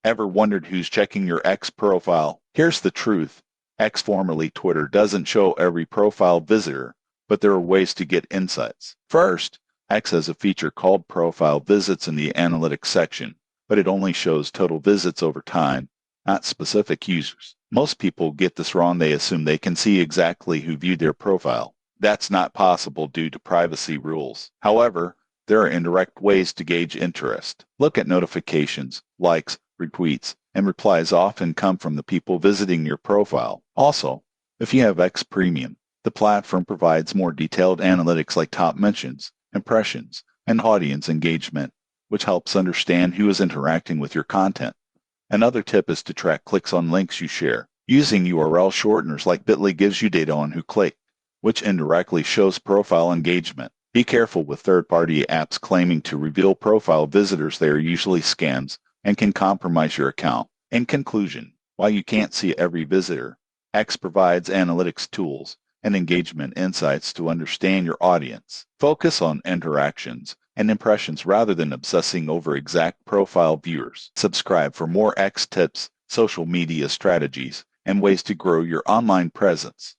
Ever wondered who's checking your X profile? Here's the truth. X, formerly Twitter, doesn't show every profile visitor, but there are ways to get insights. First, X has a feature called Profile Visits in the Analytics section, but it only shows total visits over time, not specific users. Most people get this wrong. They assume they can see exactly who viewed their profile. That's not possible due to privacy rules. However, there are indirect ways to gauge interest. Look at notifications, likes, retweets, and replies often come from the people visiting your profile. Also, if you have X Premium, the platform provides more detailed analytics like top mentions, impressions, and audience engagement, which helps understand who is interacting with your content. Another tip is to track clicks on links you share. Using URL shorteners like Bitly gives you data on who clicked, which indirectly shows profile engagement. Be careful with third-party apps claiming to reveal profile visitors. They are usually scams and can compromise your account. In conclusion, while you can't see every visitor, X provides analytics tools and engagement insights to understand your audience. Focus on interactions and impressions rather than obsessing over exact profile viewers. Subscribe for more X tips, social media strategies, and ways to grow your online presence.